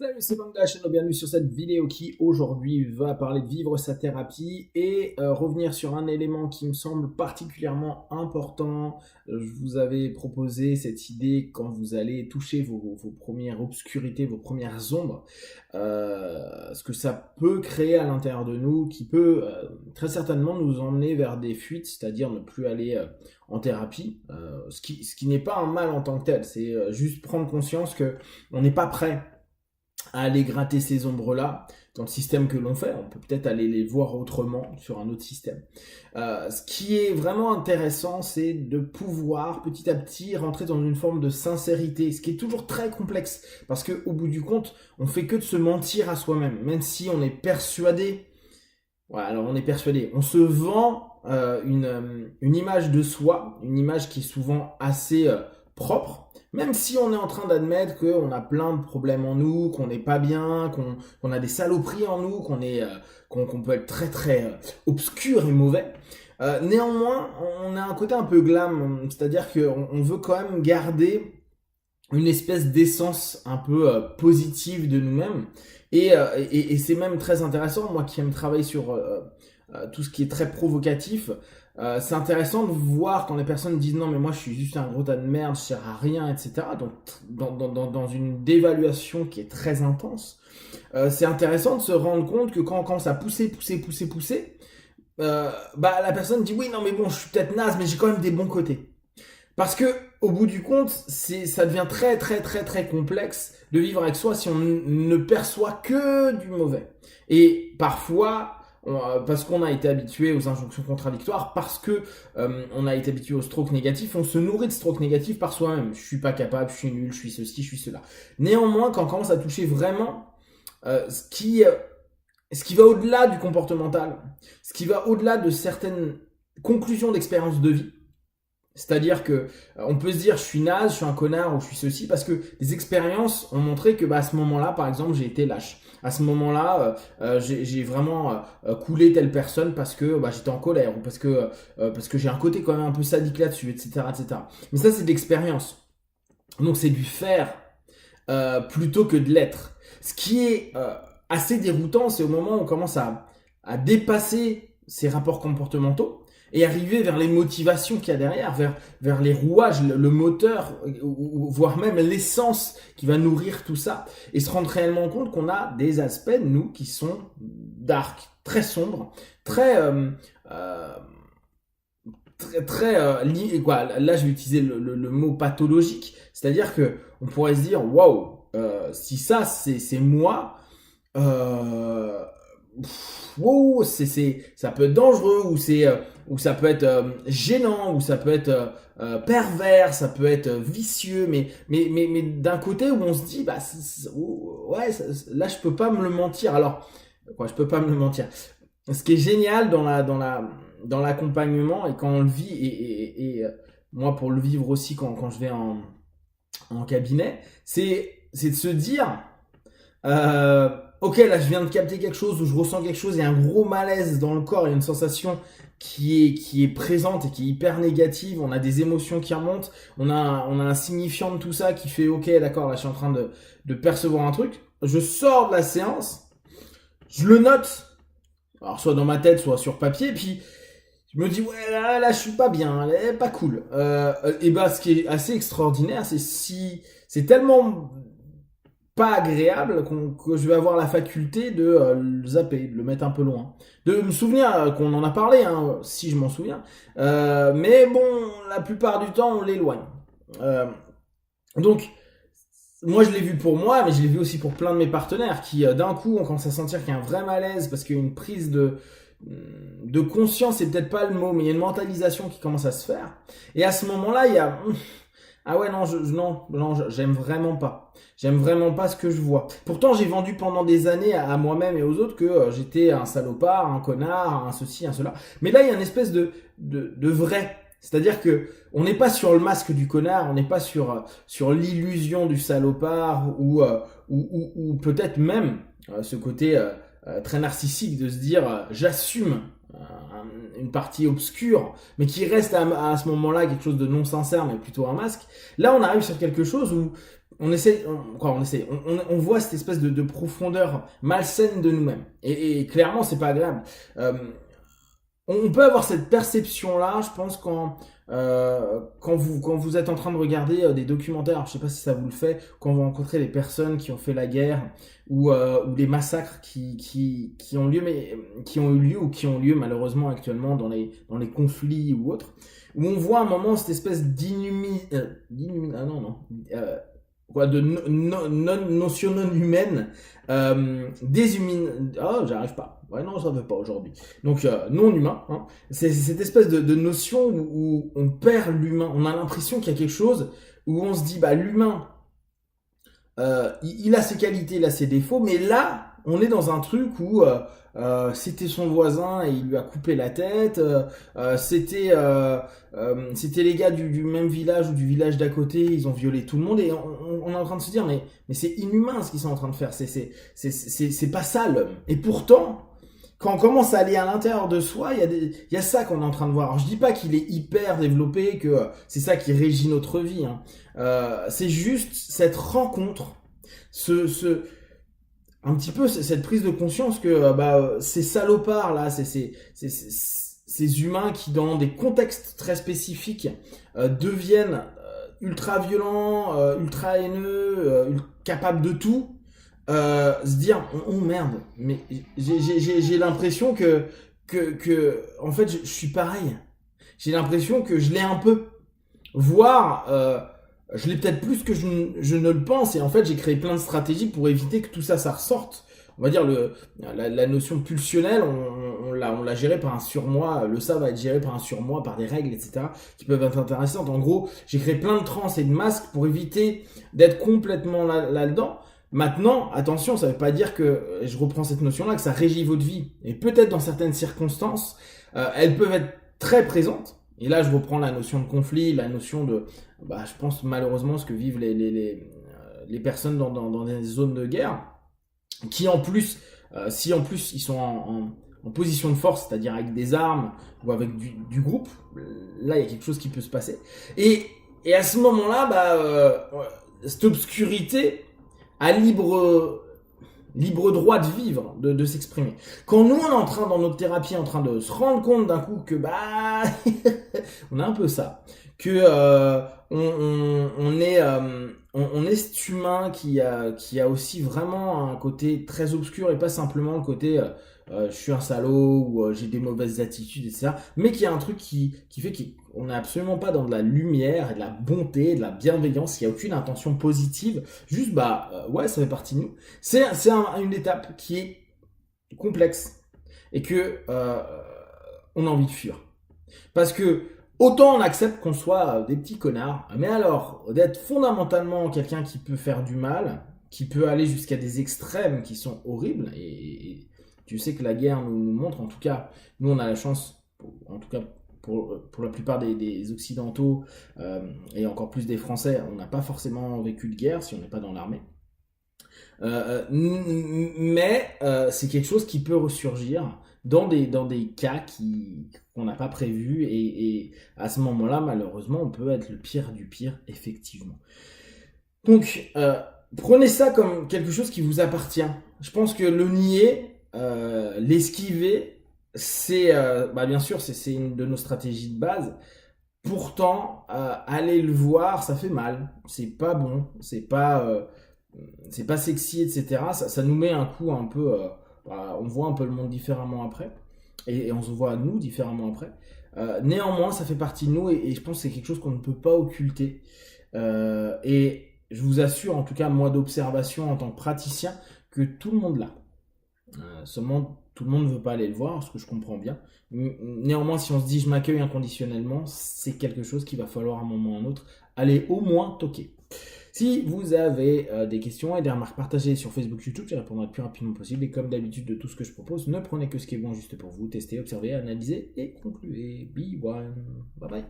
Salut, c'est Bang de la chaîne, bienvenue sur cette vidéo qui aujourd'hui va parler de vivre sa thérapie et revenir sur un élément qui me semble particulièrement important. Je vous avais proposé cette idée quand vous allez toucher vos premières obscurités, vos premières ombres, ce que ça peut créer à l'intérieur de nous, qui peut très certainement nous emmener vers des fuites, c'est-à-dire ne plus aller en thérapie, ce qui n'est pas un mal en tant que tel, c'est juste prendre conscience que on n'est pas prêt à aller gratter ces ombres-là dans le système que l'on fait. On peut peut-être aller les voir autrement sur un autre système. Ce qui est vraiment intéressant, c'est de pouvoir petit à petit rentrer dans une forme de sincérité, ce qui est toujours très complexe, parce qu'au bout du compte, on fait que de se mentir à soi-même, même si on est persuadé. Ouais, alors on est persuadé, on se vend une image de soi, une image qui est souvent assez propre, même si on est en train d'admettre qu'on a plein de problèmes en nous, qu'on n'est pas bien, qu'on a des saloperies en nous, qu'on peut être très très obscur et mauvais. Néanmoins, on a un côté un peu glam, c'est-à-dire qu'on veut quand même garder une espèce d'essence un peu positive de nous-mêmes. Et c'est même très intéressant, moi qui aime travailler sur tout ce qui est très provocatif, c'est intéressant de voir quand les personnes disent non mais moi je suis juste un gros tas de merde, je sers à rien, etc. Donc dans une dévaluation qui est très intense, c'est intéressant de se rendre compte que quand ça poussait, bah la personne dit oui non mais bon je suis peut-être naze mais j'ai quand même des bons côtés. Parce que au bout du compte, ça devient très très très très complexe de vivre avec soi si on ne perçoit que du mauvais. Et parfois, parce qu'on a été habitué aux injonctions contradictoires, parce que on a été habitué aux strokes négatifs, on se nourrit de strokes négatifs par soi-même. Je suis pas capable, je suis nul, je suis ceci, je suis cela. Néanmoins, quand on commence à toucher vraiment ce qui va au-delà du comportemental, ce qui va au-delà de certaines conclusions d'expérience de vie, c'est-à-dire que on peut se dire je suis naze, je suis un connard ou je suis ceci parce que les expériences ont montré que à ce moment-là, par exemple, j'ai été lâche. À ce moment-là, j'ai vraiment coulé telle personne parce que j'étais en colère ou parce que j'ai un côté quand même un peu sadique là-dessus, etc., etc. Mais ça, c'est de l'expérience. Donc c'est du faire plutôt que de l'être. Ce qui est assez déroutant, c'est au moment où on commence à dépasser ces rapports comportementaux et arriver vers les motivations qu'il y a derrière, vers les rouages, le moteur, voire même l'essence qui va nourrir tout ça, et se rendre réellement compte qu'on a des aspects de nous qui sont dark, très sombres, très... quoi, là je vais utiliser le mot pathologique, c'est-à-dire que on pourrait se dire waouh, si ça c'est moi, euh, wow, ça peut être dangereux ou ça peut être gênant ou ça peut être pervers, ça peut être vicieux, mais d'un côté où on se dit ouais là je peux pas me le mentir. Alors quoi, je peux pas me le mentir. Ce qui est génial dans l'accompagnement et quand on le vit moi pour le vivre aussi quand je vais en cabinet, c'est de se dire ok, là je viens de capter quelque chose ou je ressens quelque chose, il y a un gros malaise dans le corps, il y a une sensation qui est présente et qui est hyper négative, on a des émotions qui remontent, on a un signifiant de tout ça qui fait ok, d'accord, là je suis en train de percevoir un truc, je sors de la séance, je le note, alors soit dans ma tête, soit sur papier, puis je me dis ouais là je suis pas bien, elle est pas cool. Et ce qui est assez extraordinaire, c'est tellement pas agréable que je vais avoir la faculté de le zapper, de le mettre un peu loin. De me souvenir qu'on en a parlé, hein, si je m'en souviens. Mais bon, la plupart du temps, on l'éloigne. Euh, donc, moi, je l'ai vu pour moi, mais je l'ai vu aussi pour plein de mes partenaires qui, d'un coup, on commence à sentir qu'il y a un vrai malaise parce qu'il y a une prise de conscience, c'est peut-être pas le mot, mais il y a une mentalisation qui commence à se faire. Et à ce moment-là, il y a ah ouais non j'aime vraiment pas. J'aime vraiment pas ce que je vois. Pourtant j'ai vendu pendant des années à moi-même et aux autres que j'étais un salopard, un connard, un ceci, un cela. Mais là il y a une espèce de vrai. C'est-à-dire que on n'est pas sur le masque du connard, on n'est pas sur l'illusion du salopard ou peut-être même ce côté très narcissique de se dire j'assume une partie obscure, mais qui reste à ce moment-là quelque chose de non sincère, mais plutôt un masque. Là, on arrive sur quelque chose où on voit cette espèce de profondeur malsaine de nous-mêmes. Et clairement, c'est pas agréable. On peut avoir cette perception-là, je pense, quand vous êtes en train de regarder des documentaires, je sais pas si ça vous le fait, quand vous rencontrez des personnes qui ont fait la guerre ou des massacres qui ont lieu, mais qui ont eu lieu ou qui ont lieu malheureusement actuellement dans les conflits ou autres, où on voit à un moment cette espèce de notion non humaine, déshumine. Oh, j'arrive pas. Ouais, non, ça ne veut pas aujourd'hui. Donc, non humain. Hein. C'est cette espèce de notion où on perd l'humain. On a l'impression qu'il y a quelque chose où on se dit, bah, l'humain, il a ses qualités, il a ses défauts, mais là, on est dans un truc où c'était son voisin et il lui a coupé la tête. C'était les gars du même village ou du village d'à côté, ils ont violé tout le monde et on est en train de se dire mais c'est inhumain ce qu'ils sont en train de faire. C'est pas ça l'homme. Et pourtant, quand on commence à aller à l'intérieur de soi, il y a ça qu'on est en train de voir. Alors, je dis pas qu'il est hyper développé, que c'est ça qui régit notre vie. Hein. C'est juste cette rencontre, un petit peu cette prise de conscience que ces salopards là, ces humains qui dans des contextes très spécifiques deviennent ultra violents, ultra haineux, capables de tout. Se dire oh merde, mais j'ai l'impression que en fait je suis pareil. J'ai l'impression que je l'ai un peu, voire je l'ai peut-être plus que je ne le pense, et en fait j'ai créé plein de stratégies pour éviter que tout ça ressorte. On va dire la notion pulsionnelle, on l'a géré par un surmoi, le ça va être géré par un surmoi, par des règles, etc., qui peuvent être intéressantes. En gros, j'ai créé plein de trans et de masques pour éviter d'être complètement là-dedans. Maintenant, attention, ça ne veut pas dire que, je reprends cette notion-là, que ça régit votre vie. Et peut-être dans certaines circonstances, elles peuvent être très présentes. Et là, je reprends la notion de conflit, la notion de, je pense malheureusement ce que vivent les personnes dans des zones de guerre, qui en plus, si en plus ils sont en position de force, c'est-à-dire avec des armes ou avec du groupe, là il y a quelque chose qui peut se passer. Et à ce moment-là, cette obscurité a libre droit de vivre, de s'exprimer. Quand nous, on est en train, dans notre thérapie, en train de se rendre compte d'un coup que, on a un peu ça, que on est cet humain qui a aussi vraiment un côté très obscur et pas simplement le côté je suis un salaud ou j'ai des mauvaises attitudes, etc. Mais qui a un truc qui fait qu'on n'est absolument pas dans de la lumière et de la bonté, de la bienveillance, il n'y a aucune intention positive, juste ouais, ça fait partie de nous. C'est une étape qui est complexe et que on a envie de fuir. Parce que autant on accepte qu'on soit des petits connards, mais alors d'être fondamentalement quelqu'un qui peut faire du mal, qui peut aller jusqu'à des extrêmes qui sont horribles, et tu sais que la guerre nous montre, en tout cas, nous on a la chance, en tout cas pour la plupart des Occidentaux, et encore plus des Français, on n'a pas forcément vécu de guerre si on n'est pas dans l'armée. Mais c'est quelque chose qui peut ressurgir dans des cas qu'on n'a pas prévus, et à ce moment-là, malheureusement, on peut être le pire du pire, effectivement. Donc, prenez ça comme quelque chose qui vous appartient. Je pense que le nier, l'esquiver, c'est, bien sûr, c'est une de nos stratégies de base. Pourtant, aller le voir, ça fait mal. C'est pas bon. C'est pas sexy, etc. Ça nous met un coup un peu. On voit un peu le monde différemment après. Et on se voit nous différemment après. Néanmoins, ça fait partie de nous, et je pense que c'est quelque chose qu'on ne peut pas occulter. Et je vous assure, en tout cas, moi d'observation en tant que praticien, que tout le monde l'a. Seulement, tout le monde ne veut pas aller le voir, ce que je comprends bien. Néanmoins, si on se dit je m'accueille inconditionnellement, c'est quelque chose qu'il va falloir à un moment ou à un autre aller au moins toquer. Si vous avez des questions et des remarques partagées sur Facebook, YouTube, je répondrai le plus rapidement possible. Et comme d'habitude de tout ce que je propose, ne prenez que ce qui est bon juste pour vous. Testez, observez, analysez et concluez. Be one. Bye bye.